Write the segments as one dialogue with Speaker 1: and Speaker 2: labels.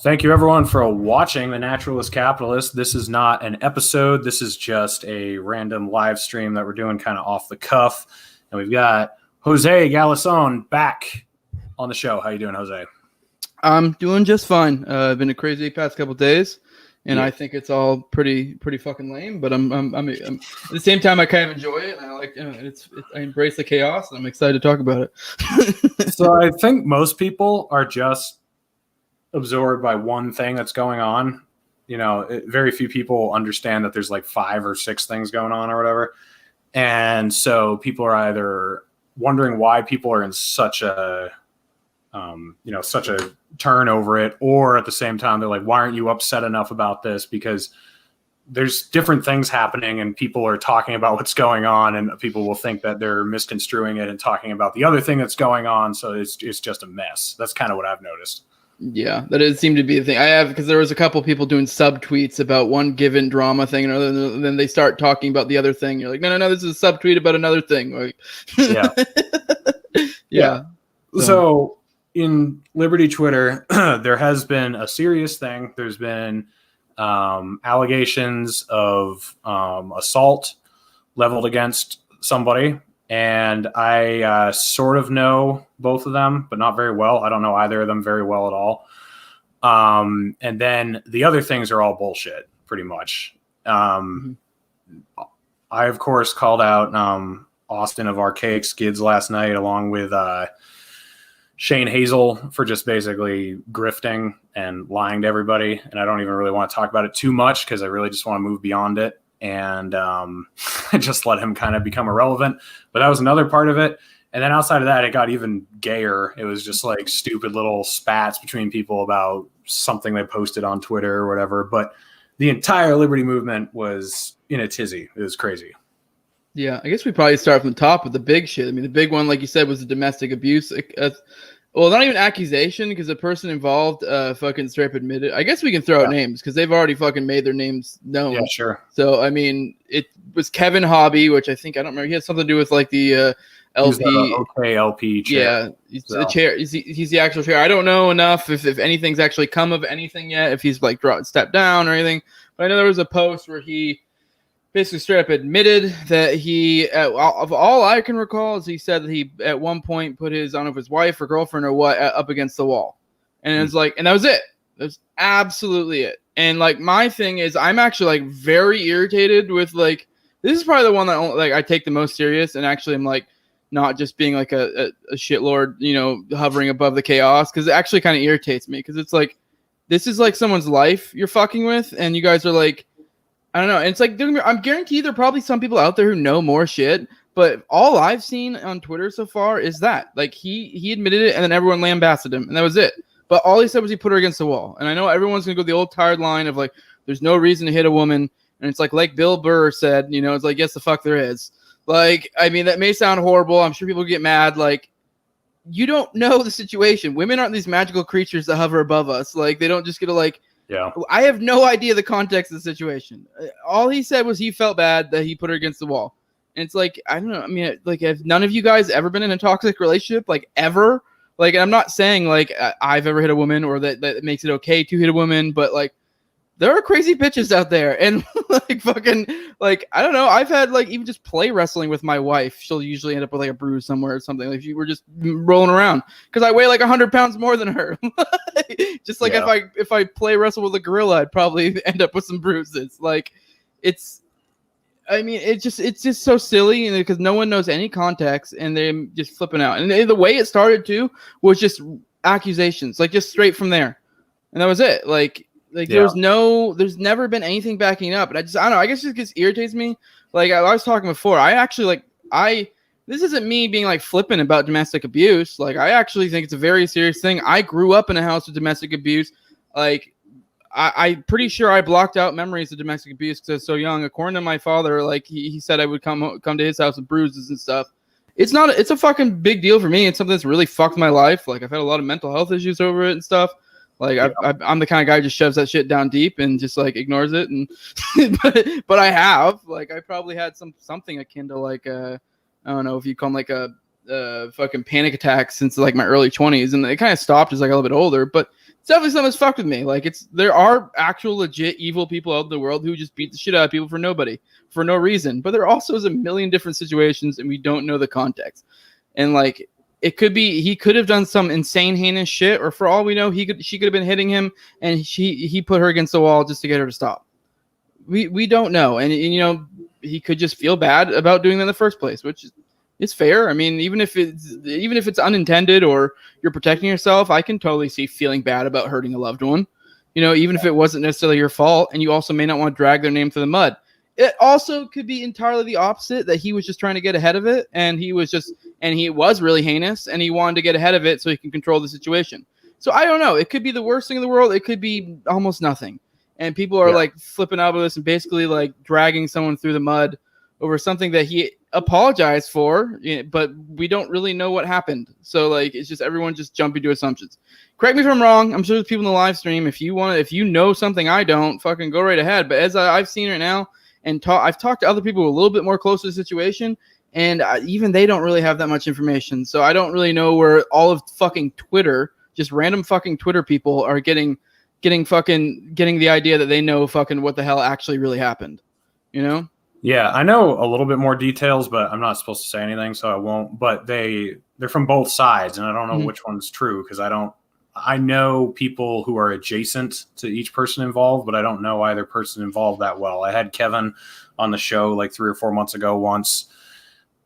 Speaker 1: Thank you, everyone, for watching The Naturalist Capitalist. This is not an episode. This is just a random live stream that we're doing kind of off the cuff. And we've got Jose Galison back on the show. How you doing, Jose?
Speaker 2: I'm doing just fine. Been a crazy past couple days, and I think it's all pretty fucking lame. But I'm at the same time, I kind of enjoy it, and I like I embrace the chaos, and I'm excited to talk about it.
Speaker 1: So I think most people are just absorbed by one thing that's going on. You know, very few people understand that there's like 5 or 6 things going on or whatever. And so people are either wondering why people are in such a such a turn over it, or at the same time they're like, why aren't you upset enough about this? Because there's different things happening and people are talking about what's going on, and people will think that they're misconstruing it and talking about the other thing that's going on. So it's just a mess. That's kind of what I've noticed.
Speaker 2: Yeah, that does seem to be the thing. I have, because there was a couple people doing subtweets about one given drama thing, and then they start talking about the other thing. You're like, no, this is a subtweet about another thing. Like, yeah.
Speaker 1: So in Liberty Twitter, there has been a serious thing. There's been allegations of assault leveled against somebody. And I sort of know both of them, but not very well. I don't know either of them very well at all. And then the other things are all bullshit, pretty much. I, of course, called out Austin of Archaic Skids last night, along with Shane Hazel, for just basically grifting and lying to everybody. And I don't even really want to talk about it too much because I really just want to move beyond it. And I just let him kind of become irrelevant. But that was another part of it. And then outside of that, it got even gayer. It was just like stupid little spats between people about something they posted on Twitter or whatever. But the entire Liberty movement was in a tizzy. It was crazy.
Speaker 2: Yeah, I guess we probably start from the top with the big shit. I mean, the big one, like you said, was the domestic abuse. Well, not even accusation, because the person involved fucking straight up admitted. I guess we can throw out names because they've already fucking made their names known.
Speaker 1: Yeah, sure.
Speaker 2: So, I mean, it was Kevin Hobby, which I don't remember. He had something to do with like the LP.
Speaker 1: LP chair.
Speaker 2: Yeah, he's the chair. He's the actual chair. I don't know enough if anything's actually come of anything yet, if he's like stepped down or anything. But I know there was a post where he basically straight up admitted that he, of all I can recall, is he said that he at one point put his, I don't know if his wife or girlfriend or what, up against the wall. And it was like, and that was it. That was absolutely it. And like, my thing is, I'm actually like very irritated with like, this is probably the one that like I take the most serious, and actually I'm like not just being like a shitlord, you know, hovering above the chaos, because it actually kind of irritates me, because it's like, this is like someone's life you're fucking with, and you guys are like, I don't know. And it's like, I'm guaranteed there are probably some people out there who know more shit, but all I've seen on Twitter so far is that like he admitted it, and then everyone lambasted him, and that was it. But all he said was he put her against the wall. And I know everyone's gonna go the old tired line of like, there's no reason to hit a woman, and it's like Bill Burr said, you know, it's like, yes, the fuck there is. Like, I mean, that may sound horrible. I'm sure people get mad. Like, you don't know the situation. Women aren't these magical creatures that hover above us. Like, they don't just get to like.
Speaker 1: Yeah,
Speaker 2: I have no idea the context of the situation. All he said was he felt bad that he put her against the wall. And it's like, I don't know. I mean, like, have none of you guys ever been in a toxic relationship? Like, ever? Like, I'm not saying, like, I've ever hit a woman, or that makes it okay to hit a woman. But, like, there are crazy bitches out there. And, like, fucking, like, I don't know. I've had, like, even just play wrestling with my wife. She'll usually end up with, like, a bruise somewhere or something. Like, if we're just rolling around. Because I weigh, like, 100 pounds more than her. Just like if I play wrestle with a gorilla, I'd probably end up with some bruises. Like, it's just so silly, because no one knows any context, and they're just flipping out. And the way it started too was just accusations, like just straight from there, and that was it. Like there's never been anything backing up, and I don't know. I guess it just irritates me. Like I was talking before, this isn't me being like flippant about domestic abuse. Like, I actually think it's a very serious thing. I grew up in a house with domestic abuse. Like, I'm pretty sure I blocked out memories of domestic abuse because I was so young. According to my father, like he said I would come to his house with bruises and stuff. It's a fucking big deal for me. It's something that's really fucked my life. Like, I've had a lot of mental health issues over it and stuff. Like, I'm the kind of guy who just shoves that shit down deep and just like ignores it. And but I have, like, I probably had something akin to like I don't know if you call them like a fucking panic attacks since like my early 20s, and it kind of stopped as I got a little bit older. But it's definitely something that's fucked with me. Like there are actual legit evil people out in the world who just beat the shit out of people for no reason. But there also is a million different situations, and we don't know the context. And like it could be he could have done some insane heinous shit, or for all we know, she could have been hitting him, and he put her against the wall just to get her to stop. We don't know, and you know he could just feel bad about doing that in the first place, which is fair. I mean, even if it's unintended or you're protecting yourself, I can totally see feeling bad about hurting a loved one. You know, even if it wasn't necessarily your fault, and you also may not want to drag their name through the mud. It also could be entirely the opposite, that he was just trying to get ahead of it, and he was really heinous, and he wanted to get ahead of it so he can control the situation. So I don't know. It could be the worst thing in the world. It could be almost nothing. And people are like flipping out with this and basically like dragging someone through the mud over something that he apologized for, but we don't really know what happened. So like, it's just everyone just jumping to assumptions. Correct me if I'm wrong. I'm sure there's people in the live stream. If you know something I don't, fucking go right ahead. But as I've seen right now, and I've talked to other people who are a little bit more close to the situation, and even they don't really have that much information. So I don't really know where all of fucking Twitter, just random fucking Twitter people, are getting the idea that they know fucking what the hell actually really happened. You know?
Speaker 1: Yeah, I know a little bit more details, but I'm not supposed to say anything, so I won't. But they're from both sides, and I don't know which one's true because I know people who are adjacent to each person involved, but I don't know either person involved that well. I had Kevin on the show like 3 or 4 months ago once,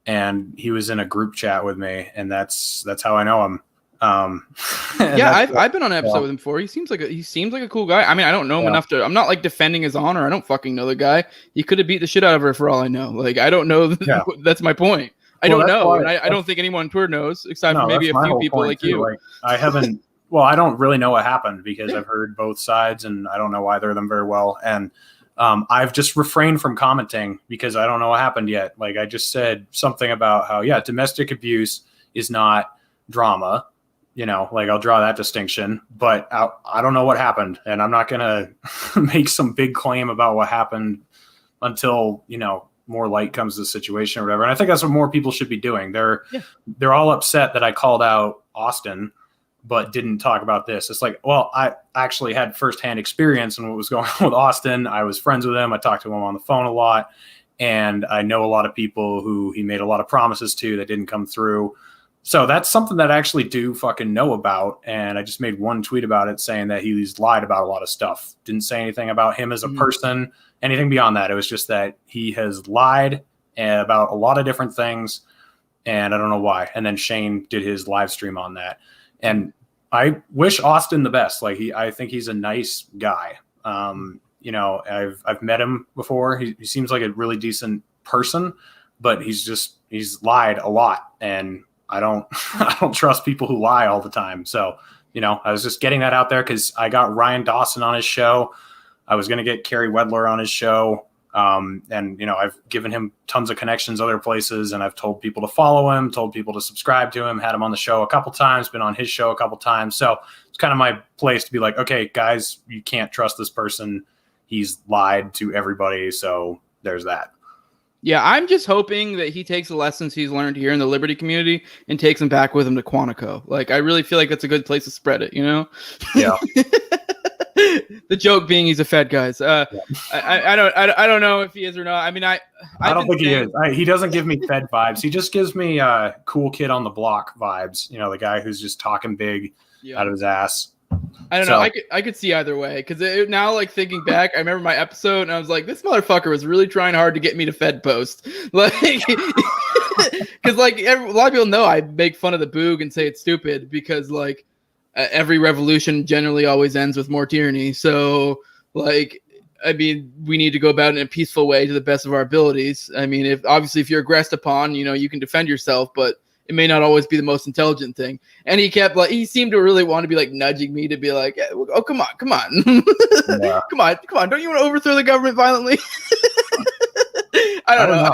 Speaker 1: and he was in a group chat with me, and that's how I know him.
Speaker 2: Yeah, I've been on an episode with him before. He seems like a cool guy. I mean, I don't know him enough to. I'm not like defending his honor. I don't fucking know the guy. He could have beat the shit out of her for all I know. Like I don't know. That's my point. I don't know, and I don't think anyone on Twitter knows, except for maybe a few people like you.
Speaker 1: Like, I haven't. Well, I don't really know what happened because I've heard both sides, and I don't know either of them very well. And I've just refrained from commenting because I don't know what happened yet. Like I just said something about how domestic abuse is not drama. You know, like I'll draw that distinction, but I don't know what happened, and I'm not going to make some big claim about what happened until, more light comes to the situation or whatever. And I think that's what more people should be doing. They're all upset that I called out Austin, but didn't talk about this. It's like, well, I actually had firsthand experience in what was going on with Austin. I was friends with him. I talked to him on the phone a lot, and I know a lot of people who he made a lot of promises to that didn't come through. So that's something that I actually do fucking know about. And I just made one tweet about it saying that he's lied about a lot of stuff. Didn't say anything about him as a person, anything beyond that. It was just that he has lied about a lot of different things. And I don't know why. And then Shane did his live stream on that. And I wish Austin the best. Like I think he's a nice guy. I've met him before. He seems like a really decent person, but he's lied a lot. And I don't trust people who lie all the time. So, I was just getting that out there because I got Ryan Dawson on his show. I was going to get Kerry Wedler on his show. I've given him tons of connections other places, and I've told people to follow him, told people to subscribe to him, had him on the show a couple times, been on his show a couple times. So it's kind of my place to be like, okay, guys, you can't trust this person. He's lied to everybody. So there's that.
Speaker 2: Yeah, I'm just hoping that he takes the lessons he's learned here in the Liberty community and takes them back with him to Quantico. Like, I really feel like that's a good place to spread it,
Speaker 1: Yeah.
Speaker 2: The joke being he's a Fed, guys. I don't know if he is or not. I mean, I
Speaker 1: don't think he is. He doesn't give me Fed vibes. He just gives me cool kid on the block vibes. The guy who's just talking big out of his ass.
Speaker 2: I don't know. I could see either way because now, like thinking back, I remember my episode and I was like, this motherfucker was really trying hard to get me to Fed post, like, because like a lot of people know I make fun of the boog and say it's stupid because like every revolution generally always ends with more tyranny. So like, I mean, we need to go about it in a peaceful way to the best of our abilities. I mean, if you're aggressed upon, you can defend yourself, but it may not always be the most intelligent thing. And he seemed to really want to be like nudging me to be like, oh, come on.
Speaker 1: Yeah.
Speaker 2: come on. Don't you want to overthrow the government violently? I don't know.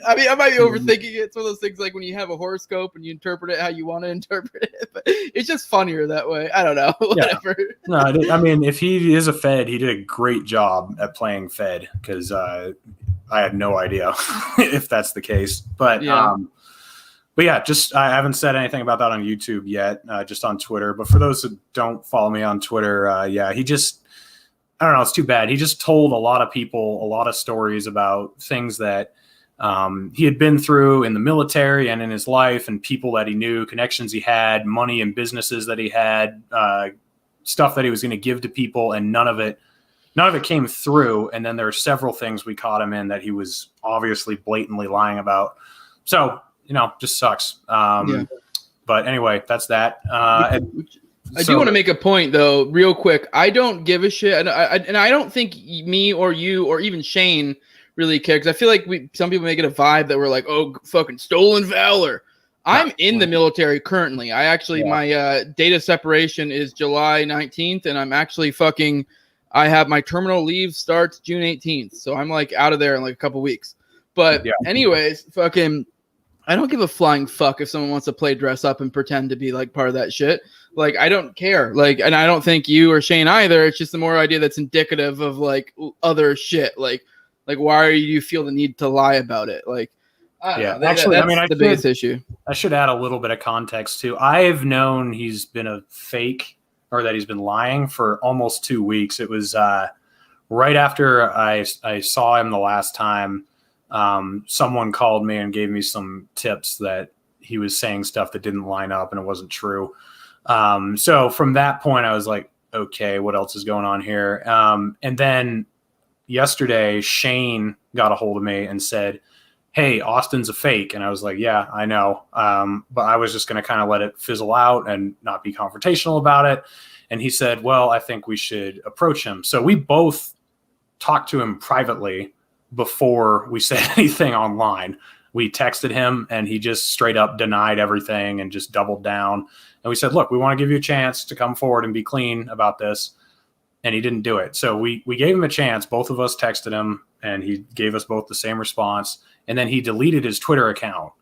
Speaker 2: I mean, I might be overthinking it. It's one of those things like when you have a horoscope and you interpret it how you want to interpret it, but it's just funnier that way. I don't know. Whatever.
Speaker 1: No, I mean, if he is a Fed, he did a great job at playing Fed because I had no idea if that's the case. But But yeah, just I haven't said anything about that on YouTube yet, just on Twitter. But for those who don't follow me on Twitter, yeah, he just, I don't know, it's too bad. He just told a lot of people a lot of stories about things that he had been through in the military and in his life, and people that he knew, connections he had, money and businesses that he had, stuff that he was going to give to people, and none of it came through. And then there are several things we caught him in that he was obviously blatantly lying about. So, just sucks. But anyway, that's that.
Speaker 2: I do want to make a point, though, real quick. I don't give a shit. And I don't think me or you or even Shane really care, because I feel like some people make it a vibe that we're like, oh, fucking stolen valor. I'm in the military currently. I actually, my date of separation is July 19th, and I'm actually I have my terminal leave starts June 18th. So I'm like out of there in like a couple weeks. But anyways, I don't give a flying fuck if someone wants to play dress up and pretend to be like part of that shit. Like, I don't care. Like, and I don't think you or Shane either. It's just the more idea that's indicative of like other shit. Like why do you feel the need to lie about it? Like, that's the biggest issue.
Speaker 1: I should add a little bit of context too. I've known he's been a fake, or that he's been lying, for almost 2 weeks. It was right after I saw him the last time. Someone called me and gave me some tips that he was saying stuff that didn't line up and it wasn't true. So from that point, I was like, okay, what else is going on here? And then yesterday, Shane got a hold of me and said, hey, Austin's a fake. And I was like, yeah, I know. But I was just going to kind of let it fizzle out and not be confrontational about it. And he said, well, I think we should approach him. So we both talked to him privately before we said anything online. We texted him and he just straight up denied everything and just doubled down. And we said, look, we want to give you a chance to come forward and be clean about this. And he didn't do it. So we gave him a chance. Both of us texted him and he gave us both the same response. And then he deleted his Twitter account.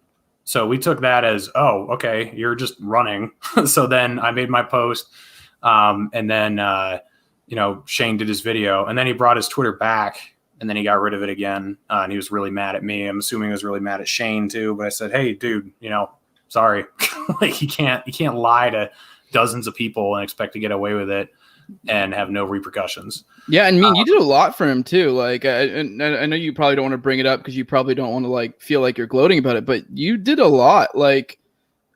Speaker 1: So we took that as, oh, okay, you're just running. So then I made my post. And then, Shane did his video, and then he brought his Twitter back. And then he got rid of it again, and he was really mad at me. I'm assuming he was really mad at Shane too. But I said, "Hey, dude, sorry. Like, you can't lie to dozens of people and expect to get away with it and have no repercussions."
Speaker 2: Yeah, and you did a lot for him too. Like, I know you probably don't want to bring it up because you probably don't want to like feel like you're gloating about it, but you did a lot. Like,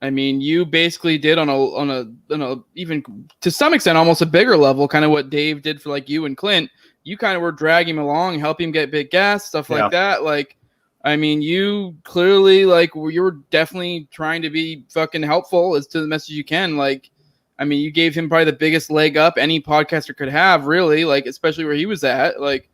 Speaker 2: I mean, you basically did on a even to some extent almost a bigger level, kind of what Dave did for like you and Clint. You kind of were dragging him along, helping him get big gas, stuff like that. Like, I mean, you clearly, you were definitely trying to be fucking helpful as to the message you can. Like, I mean, you gave him probably the biggest leg up any podcaster could have, really, like, especially where he was at. Like,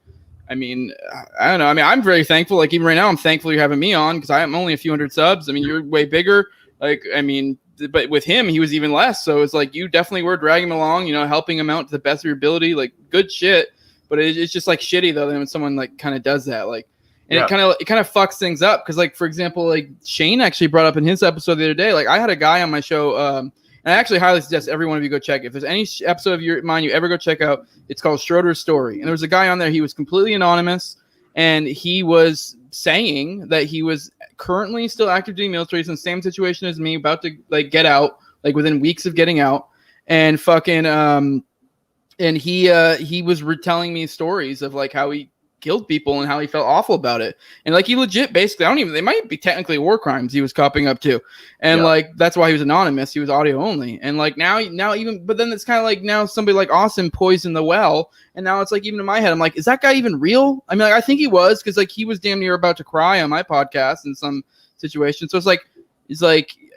Speaker 2: I mean, I don't know. I mean, I'm very thankful. Like, even right now, I'm thankful you're having me on because I am only a few hundred subs. I mean, you're way bigger. Like, I mean, but with him, he was even less. So it's like you definitely were dragging him along, helping him out to the best of your ability. Like, good shit. But it's just like shitty though when someone like kind of does that, like, and it kind of fucks things up because, like, for example, like Shane actually brought up in his episode the other day, like I had a guy on my show, and I actually highly suggest every one of you go check it. If there's any episode of mine you ever go check out, it's called Schroeder's Story, and there was a guy on there. He was completely anonymous, and he was saying that he was currently still active duty military, in the same situation as me, about to like get out, like within weeks of getting out, and fucking and he was retelling me stories of like how he killed people and how he felt awful about it. And like he legit basically, they might be technically war crimes he was copping up to. And like, that's why he was anonymous. He was audio only. And like now even, but then it's kind of like now somebody like Austin poisoned the well. And now it's like, even in my head, I'm like, is that guy even real? I mean, like, I think he was, cause like he was damn near about to cry on my podcast in some situation. So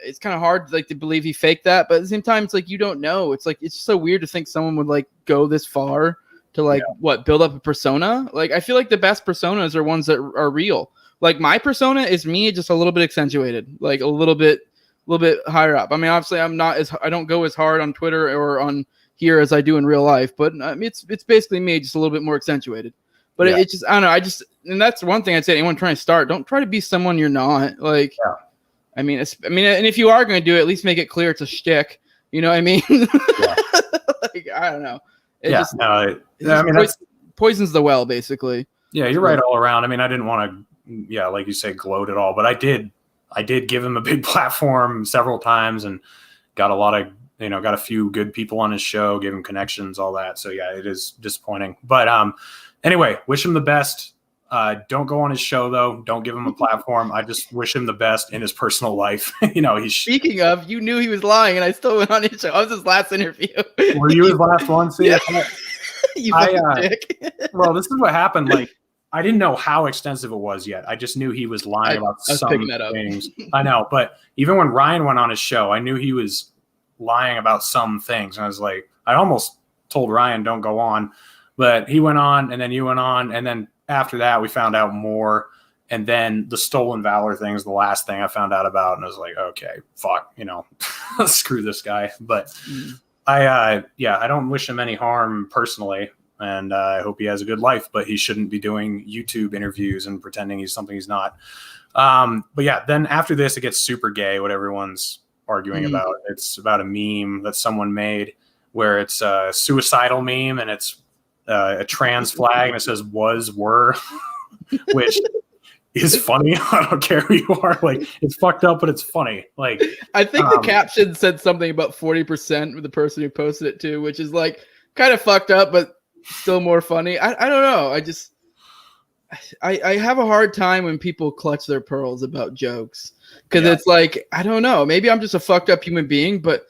Speaker 2: it's kind of hard like to believe he faked that, but at the same time, it's like you don't know. It's like it's so weird to think someone would like go this far to like build up a persona. Like I feel like the best personas are ones that are real. Like my persona is me, just a little bit accentuated, like a little bit higher up. I mean, obviously, I don't go as hard on Twitter or on here as I do in real life, but it's basically me, just a little bit more accentuated. But it just, I don't know. And that's one thing I'd say to anyone trying to start. Don't try to be someone you're not. Like. Yeah. I mean, and if you are going to do it, at least make it clear it's a shtick. You know what I mean? Yeah. Like, I don't know. It poisons the well, basically.
Speaker 1: Yeah, you're right all around. I mean, I didn't want to, like you say, gloat at all, but I did I did give him a big platform several times and got a few good people on his show, gave him connections, all that. So yeah, it is disappointing. But anyway, wish him the best. Don't go on his show though. Don't give him a platform. I just wish him the best in his personal life.
Speaker 2: Speaking of, you knew he was lying, and I still went on his show. I was his last interview.
Speaker 1: Were you his last one? See,
Speaker 2: yeah. You fucking dick.
Speaker 1: Well, this is what happened. Like, I didn't know how extensive it was yet. I just knew he was lying about some things. I know, but even when Ryan went on his show, I knew he was lying about some things. And I was like, I almost told Ryan, don't go on. But he went on, and then you went on, and then after that, we found out more. And then the stolen valor thing is the last thing I found out about. And I was like, okay, fuck, screw this guy. But I don't wish him any harm personally. And I hope he has a good life, but he shouldn't be doing YouTube interviews and pretending he's something he's not. But yeah, then after this, it gets super gay, what everyone's arguing about. It's about a meme that someone made where it's a suicidal meme, and it's a trans flag, and it says were, which is funny. I don't care who you are. Like, it's fucked up, but it's funny. Like,
Speaker 2: I think the caption said something about 40% with the person who posted it too, which is like kind of fucked up, but still more funny. I don't know. I have a hard time when people clutch their pearls about jokes, because it's like, I don't know. Maybe I'm just a fucked up human being, but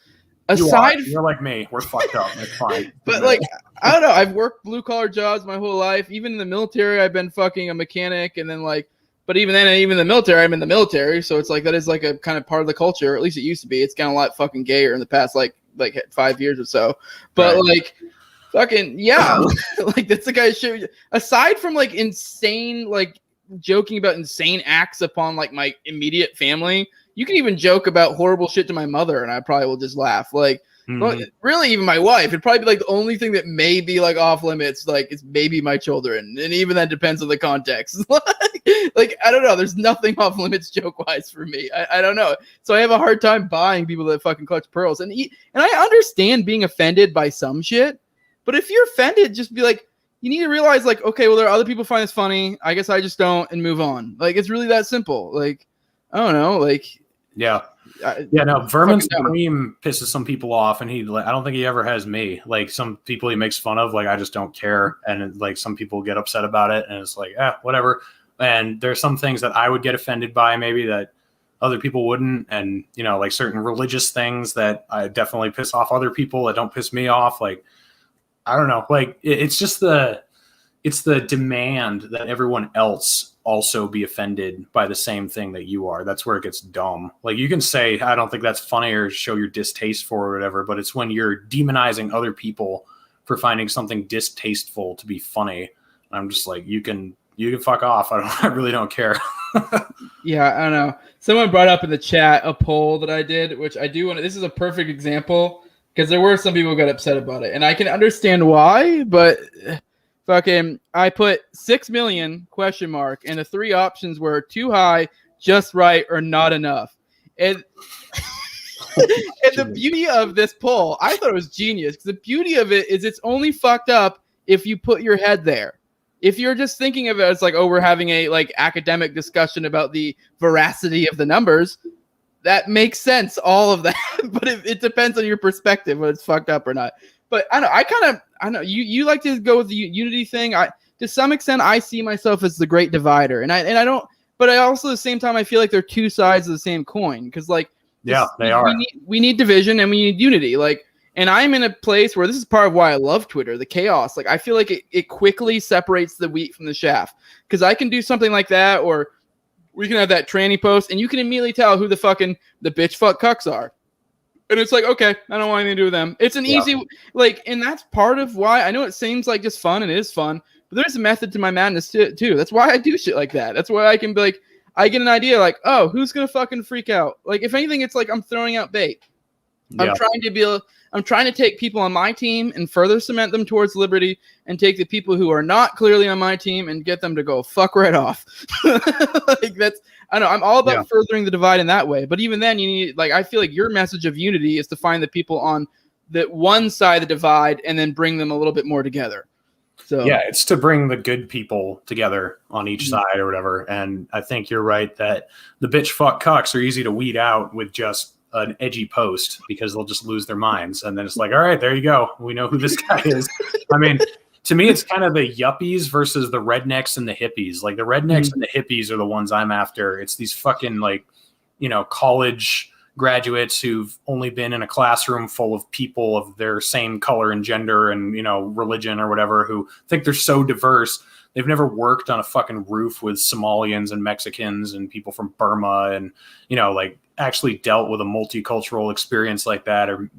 Speaker 2: you're like me. We're fucked up. It's fine.
Speaker 1: But
Speaker 2: like, I don't know. I've worked blue collar jobs my whole life. Even in the military, I've been fucking a mechanic, and then like, but even then, even in the military, I'm in the military. So it's like, that is like a kind of part of the culture. Or at least it used to be. It's gotten a lot fucking gayer in the past, like 5 years or so. But like, fucking yeah, like that's the guy shit. Aside from like insane, like joking about insane acts upon like my immediate family, you can even joke about horrible shit to my mother, and I probably will just laugh. Like, really, even my wife, it'd probably be like the only thing that may be like off limits, like it's maybe my children, and even that depends on the context. Like I don't know. There's nothing off limits joke wise for me. I don't know. So I have a hard time buying people that fucking clutch pearls, and I understand being offended by some shit. But if you're offended, just be like, you need to realize, like, okay, well, there are other people find this funny. I guess I just don't, and move on. Like, it's really that simple. Like, I don't know. Like,
Speaker 1: yeah. Vermin Supreme pisses some people off, and I don't think he ever has me. Like, some people he makes fun of, like, I just don't care. And, like, some people get upset about it, and it's like, whatever. And there's some things that I would get offended by, maybe, that other people wouldn't. And, like, certain religious things that I definitely piss off other people that don't piss me off. Like, I don't know. Like, it's just the demand that everyone else also be offended by the same thing that you are. That's where it gets dumb. Like, you can say, I don't think that's funny, or show your distaste for or whatever, but it's when you're demonizing other people for finding something distasteful to be funny. I'm just like, you can fuck off. I really don't care.
Speaker 2: Yeah, I don't know. Someone brought up in the chat a poll that I did, which I do want to, this is a perfect example. Because there were some people who got upset about it. And I can understand why, but fucking, I put 6 million ? And the three options were too high, just right, or not enough. And, and the beauty of this poll, I thought it was genius. Because the beauty of it is it's only fucked up if you put your head there. If you're just thinking of it as like, oh, we're having a like academic discussion about the veracity of the numbers, that makes sense, all of that. But it depends on your perspective whether it's fucked up or not. But I know you like to go with the unity thing. To some extent, I see myself as the great divider, and I don't. But I also at the same time I feel like they're two sides of the same coin, because like
Speaker 1: they are.
Speaker 2: We need division and we need unity. Like, and I'm in a place where this is part of why I love Twitter, the chaos. Like, I feel like it quickly separates the wheat from the chaff, because I can do something like that, or we can have that tranny post, and you can immediately tell who the bitch fuck cucks are. And it's like, okay, I don't want anything to do with them. It's an easy, like, and that's part of why I know it seems like just fun, and it is fun, but there's a method to my madness too. That's why I do shit like that. That's why I can be like, I get an idea like, oh, who's going to fucking freak out? Like, if anything, it's like I'm throwing out bait. Yeah. I'm trying to take people on my team and further cement them towards liberty, and take the people who are not clearly on my team and get them to go fuck right off. Like, that's, I know, I'm all about furthering the divide in that way. But even then, you need, like, I feel like your message of unity is to find the people on the one side of the divide and then bring them a little bit more together. So
Speaker 1: yeah, it's to bring the good people together on each side or whatever. And I think you're right that the bitch fuck cucks are easy to weed out with just an edgy post because they'll just lose their minds. And then it's like, all right, there you go. We know who this guy is. I mean, to me, it's kind of the yuppies versus the rednecks and the hippies. Like the rednecks and the hippies are the ones I'm after. It's these fucking like, college graduates who've only been in a classroom full of people of their same color and gender and, religion or whatever, who think they're so diverse. They've never worked on a fucking roof with Somalians and Mexicans and people from Burma and, like actually dealt with a multicultural experience like that, or,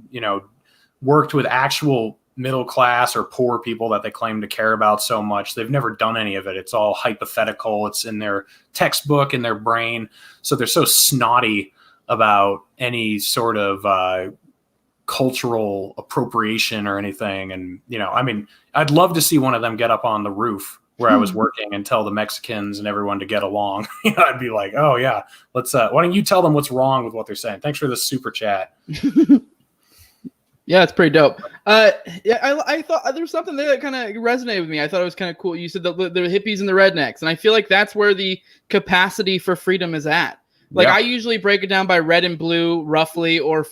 Speaker 1: worked with actual middle class or poor people that they claim to care about so much. They've never done any of it. It's all hypothetical. It's in their textbook, in their brain. So they're so snotty about any sort of cultural appropriation or anything. And, I'd love to see one of them get up on the roof where I was working and tell the Mexicans and everyone to get along. I'd be like, oh yeah, let's, why don't you tell them what's wrong with what they're saying? Thanks for the super chat.
Speaker 2: Yeah, it's pretty dope. I thought there was something there that kind of resonated with me. I thought it was kind of cool. You said the hippies and the rednecks, and I feel like that's where the capacity for freedom is at. Like I usually break it down by red and blue, roughly, or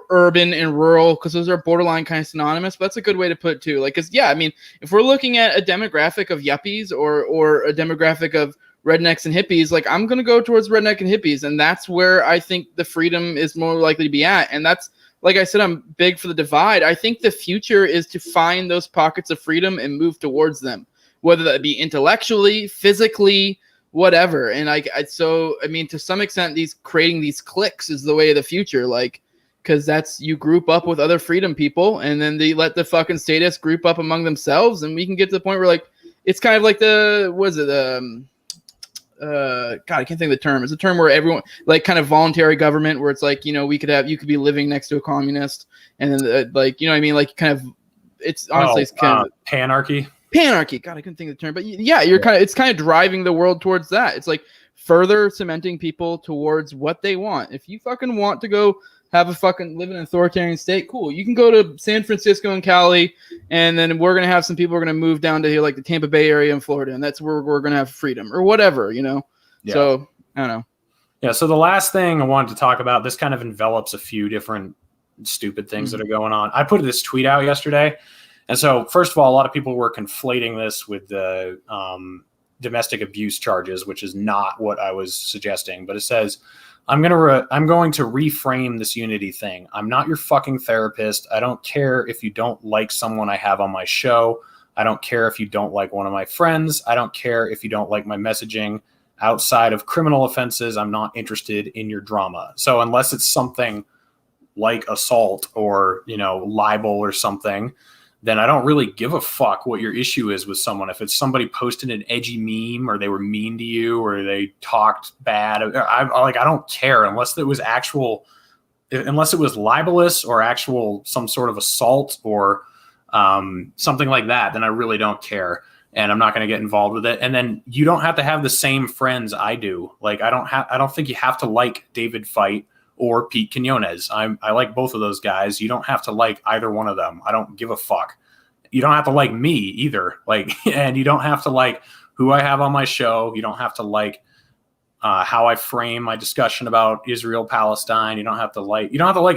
Speaker 2: urban and rural, because those are borderline kind of synonymous. But that's a good way to put it too. Like, because if we're looking at a demographic of yuppies or a demographic of rednecks and hippies, like I'm gonna go towards redneck and hippies, and that's where I think the freedom is more likely to be at. And that's, like I said, I'm big for the divide. I think the future is to find those pockets of freedom and move towards them, whether that be intellectually, physically, whatever. And to some extent, creating these cliques is the way of the future. Like, because that's, you group up with other freedom people, and then they let the fucking statists group up among themselves, and we can get to the point where, like, it's kind of like God, I can't think of the term. It's a term where everyone, like, kind of voluntary government, where it's like, you could be living next to a communist, and then like, like kind of, it's honestly it's kind of
Speaker 1: panarchy.
Speaker 2: God, I couldn't think of the term, but yeah, it's kind of driving the world towards that. It's like further cementing people towards what they want. If you fucking want to go have a fucking live in an authoritarian state, cool. You can go to San Francisco and Cali, and then we're going to have some people who are going to move down to here, like the Tampa Bay area in Florida, and that's where we're going to have freedom or whatever, Yeah. So I don't know.
Speaker 1: Yeah. So the last thing I wanted to talk about, this kind of envelops a few different stupid things that are going on. I put this tweet out yesterday. And so first of all, a lot of people were conflating this with the domestic abuse charges, which is not what I was suggesting, but it says, I'm going to reframe this unity thing. I'm not your fucking therapist. I don't care if you don't like someone I have on my show. I don't care if you don't like one of my friends. I don't care if you don't like my messaging. Outside of criminal offenses, I'm not interested in your drama. So unless it's something like assault or, libel or something, then I don't really give a fuck what your issue is with someone. If it's somebody posted an edgy meme, or they were mean to you, or they talked bad, I don't care unless it was libelous or actual some sort of assault or something like that. Then I really don't care, and I'm not going to get involved with it. And then you don't have to have the same friends I do. Like I don't think you have to like David Fite or Pete Quinones. I like both of those guys. You don't have to like either one of them. I don't give a fuck. You don't have to like me either. Like, and you don't have to like who I have on my show. You don't have to like how I frame my discussion about Israel, Palestine. You don't have to like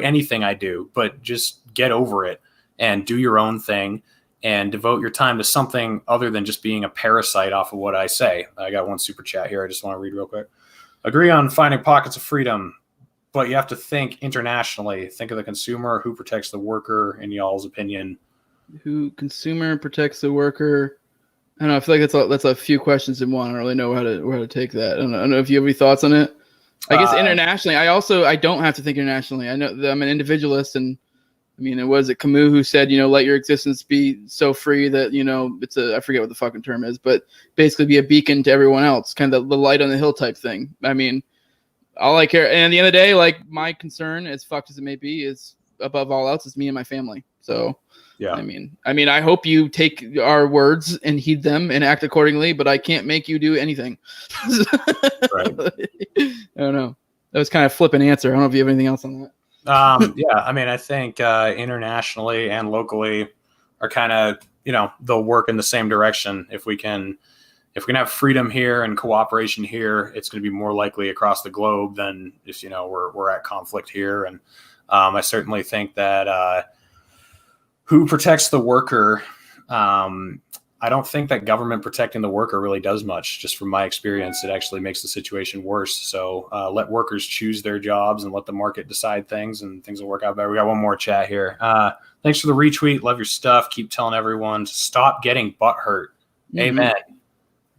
Speaker 1: anything I do, but just get over it and do your own thing and devote your time to something other than just being a parasite off of what I say. I got one super chat here. I just want to read real quick. Agree on finding pockets of freedom, but you have to think internationally. Think of the consumer. Who protects the worker, in y'all's opinion?
Speaker 2: Who consumer protects the worker? I don't know. I feel like that's a few questions in one. I don't really know how to take that. I don't know if you have any thoughts on it. I guess internationally, I don't have to think internationally. I know that I'm an individualist, and I mean, was it Camus who said, let your existence be so free that, I forget what the fucking term is, but basically be a beacon to everyone else, kind of the light on the hill type thing. I mean, all I care, and at the end of the day, like, my concern, as fucked as it may be, is above all else is me and my family. So, yeah, I mean, I hope you take our words and heed them and act accordingly, but I can't make you do anything. Right. I don't know. That was kind of a flippant answer. I don't know if you have anything else on that.
Speaker 1: Yeah, I mean, I think internationally and locally, are kind of, they'll work in the same direction. If we can have freedom here and cooperation here, it's going to be more likely across the globe than if, we're at conflict here. And I certainly think that who protects the worker, I don't think that government protecting the worker really does much. Just from my experience, it actually makes the situation worse. So let workers choose their jobs and let the market decide things, and things will work out better. We got one more chat here. Thanks for the retweet. Love your stuff. Keep telling everyone to stop getting butthurt. Mm-hmm. Amen.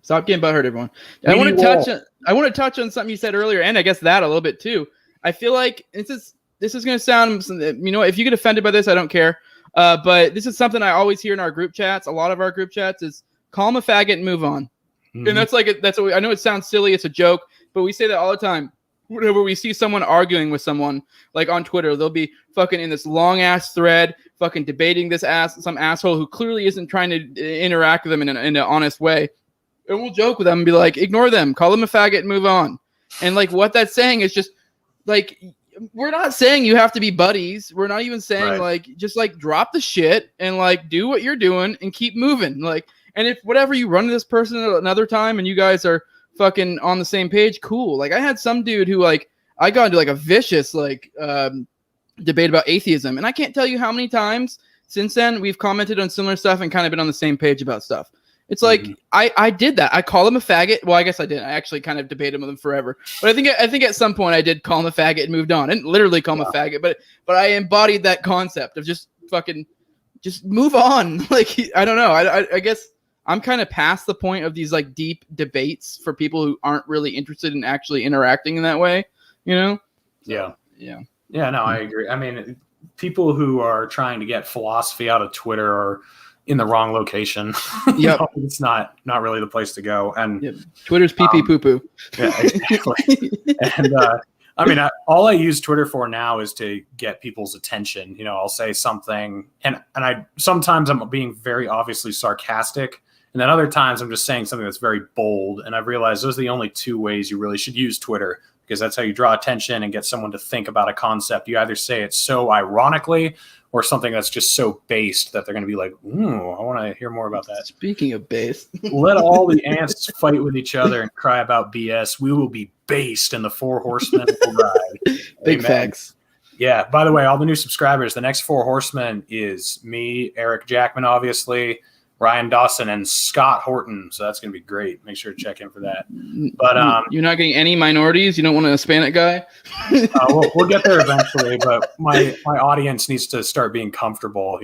Speaker 2: Stop getting butthurt, everyone. I want to touch on something you said earlier, and I guess that a little bit too. I feel like this is going to sound, if you get offended by this, I don't care. But this is something I always hear in our group chats. A lot of our group chats is call him a faggot and move on. Mm-hmm. And that's what I know it sounds silly. It's a joke, but we say that all the time. Whenever we see someone arguing with someone, like on Twitter, they'll be fucking in this long ass thread, fucking debating some asshole who clearly isn't trying to interact with them in an honest way. And we'll joke with them and be like, ignore them, call them a faggot and move on. And like what that's saying is just like, we're not saying you have to be buddies. We're not even saying just drop the shit and do what you're doing and keep moving. And if whatever you run to this person another time and you guys are fucking on the same page, cool. I had some dude who I got into a vicious debate about atheism, and I can't tell you how many times since then we've commented on similar stuff and kind of been on the same page about stuff. It's I did that. I call him a faggot. Well, I guess I didn't. I actually kind of debated with him forever. But I think at some point I did call him a faggot and moved on. I didn't literally call him a faggot, but I embodied that concept of just move on. I don't know. I guess I'm kind of past the point of these deep debates for people who aren't really interested in actually interacting in that way. Yeah.
Speaker 1: Yeah. No, I agree. I mean, people who are trying to get philosophy out of Twitter are in the wrong location.
Speaker 2: Yep.
Speaker 1: It's not really the place to go. And
Speaker 2: Twitter's pee poo poo.
Speaker 1: Yeah, exactly. And I mean, all I use Twitter for now is to get people's attention. I'll say something, and I sometimes I'm being very obviously sarcastic, and then other times I'm just saying something that's very bold. And I've realized those are the only two ways you really should use Twitter, because that's how you draw attention and get someone to think about a concept. You either say it so ironically or something that's just so based that they're going to be like, ooh, I want to hear more about that.
Speaker 2: Speaking of based.
Speaker 1: Let all the ants fight with each other and cry about BS. We will be based and the 4 horsemen will ride.
Speaker 2: Big facts.
Speaker 1: Yeah. By the way, all the new subscribers, the next 4 horsemen is me, Eric Jackman, obviously, Ryan Dawson, and Scott Horton. So that's going to be great. Make sure to check in for that. But
Speaker 2: you're not getting any minorities? You don't want a Hispanic guy?
Speaker 1: We'll get there eventually. But my audience needs to start being comfortable.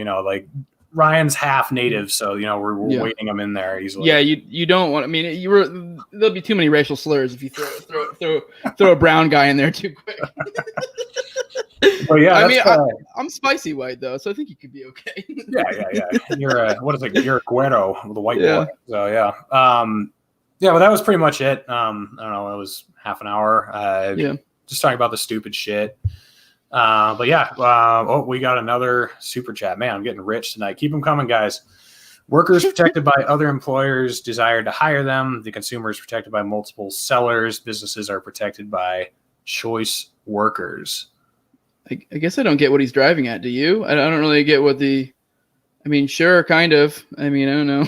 Speaker 1: Ryan's half native, so we're weighting him in there easily.
Speaker 2: Yeah, you don't want. I mean, there'll be too many racial slurs if you throw a brown guy in there too quick.
Speaker 1: But yeah,
Speaker 2: I mean, I'm spicy white though, so I think you could be okay.
Speaker 1: Yeah. You're you're a güero, the white boy. So yeah, but that was pretty much it. I don't know, it was half an hour. Just talking about the stupid shit. But yeah, we got another super chat. Man, I'm getting rich tonight. Keep them coming, guys. Workers protected by other employers desired to hire them. The consumer is protected by multiple sellers. Businesses are protected by choice workers.
Speaker 2: I guess I don't get what he's driving at. Do you? I don't really get what sure, kind of. I don't know.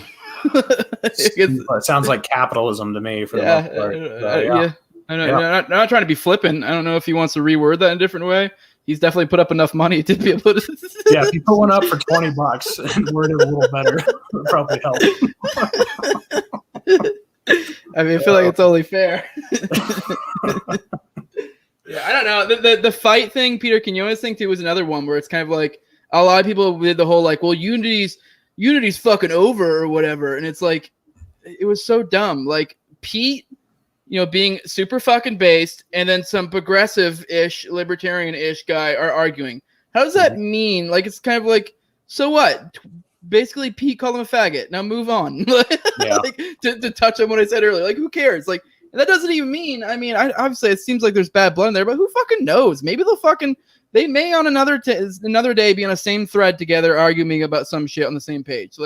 Speaker 1: It sounds like capitalism to me for the most part.
Speaker 2: I'm not trying to be flippant. I don't know if he wants to reword that in a different way. He's definitely put up enough money to be able to.
Speaker 1: Yeah, if you put one up for $20 and word it a little better, it would probably help.
Speaker 2: I feel like it's only fair. Yeah, I don't know. The fight thing, Peter Quinones thing too, was another one where it's kind of like a lot of people did the whole well, Unity's fucking over or whatever, and it's it was so dumb. Pete, being super fucking based, and then some progressive-ish, libertarian-ish guy are arguing. How does that mean? It's kind of so what? Basically, Pete called him a faggot. Now move on. To touch on what I said earlier. Who cares? That doesn't even mean, obviously it seems like there's bad blood in there, but who fucking knows? Maybe they may on another day be on the same thread together arguing about some shit on the same page.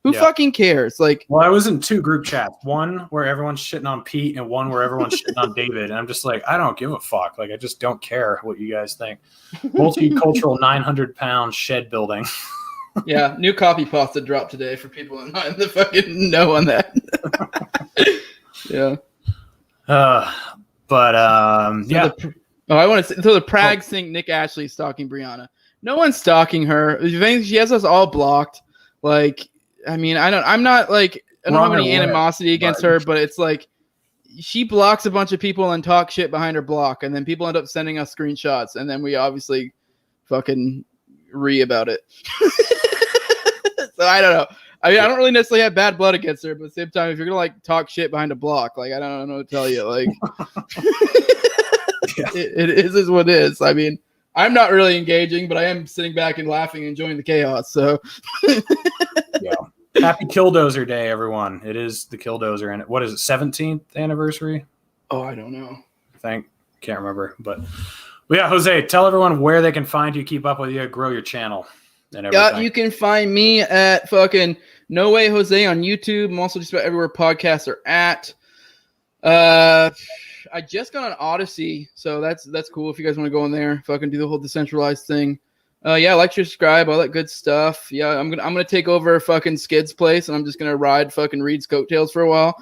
Speaker 2: Who fucking cares?
Speaker 1: Well, I was in 2 group chats. One where everyone's shitting on Pete and one where everyone's shitting on David. And I'm just I don't give a fuck. I just don't care what you guys think. Multicultural 900-pound shed building.
Speaker 2: Yeah, new copy pasta dropped today for people in the fucking know on that. Yeah.
Speaker 1: Yeah.
Speaker 2: I want to say, so the Prags think Nick Ashley is stalking Brianna. No one's stalking her. She has us all blocked. Like, I mean, I don't have any animosity against her, but it's like she blocks a bunch of people and talks shit behind her block, and then people end up sending us screenshots, and then we obviously fucking about it. So I don't know. I mean, I don't really necessarily have bad blood against her, but at the same time, if you're gonna like talk shit behind a block, like I don't know what to tell you. Like, it is what it is. I mean, I'm not really engaging, but I am sitting back and laughing, and enjoying the chaos. So,
Speaker 1: yeah. Happy Killdozer Day, everyone! It is the Killdozer, and what is it? 17th anniversary?
Speaker 2: Oh, I don't know.
Speaker 1: Can't remember, but yeah, Jose, tell everyone where they can find you, keep up with you, grow your channel.
Speaker 2: Yeah, you can find me at fucking No Way Jose on YouTube. I'm also just about everywhere podcasts are at. I just got on Odyssey, so that's cool if you guys want to go in there, fucking do the whole decentralized thing. Yeah, like, subscribe, all that good stuff. Yeah, I'm gonna take over fucking Skid's place, and I'm just gonna ride fucking Reed's coattails for a while.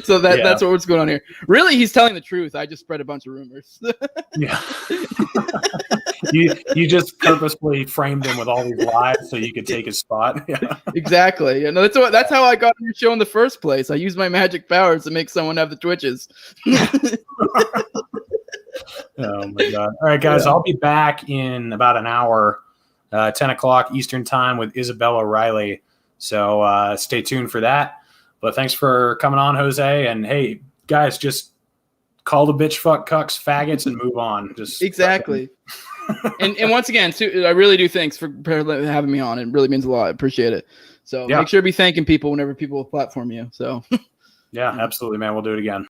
Speaker 2: So that's what's going on here. Really, he's telling the truth. I just spread a bunch of rumors.
Speaker 1: Yeah. You just purposefully framed him with all these lies so you could take his spot. Yeah.
Speaker 2: Exactly. You know, that's how I got on your show in the first place. I used my magic powers to make someone have the twitches.
Speaker 1: Oh my god! All right, guys, I'll be back in about an hour, 10 o'clock Eastern time with Isabella Riley. So stay tuned for that. But thanks for coming on, Jose. And hey, guys, just call the bitch fuck cucks faggots and move on. Just
Speaker 2: exactly. and once again, too, I really do thanks for having me on. It really means a lot. I appreciate it. So make sure to be thanking people whenever people platform you. So
Speaker 1: yeah, absolutely, man. We'll do it again.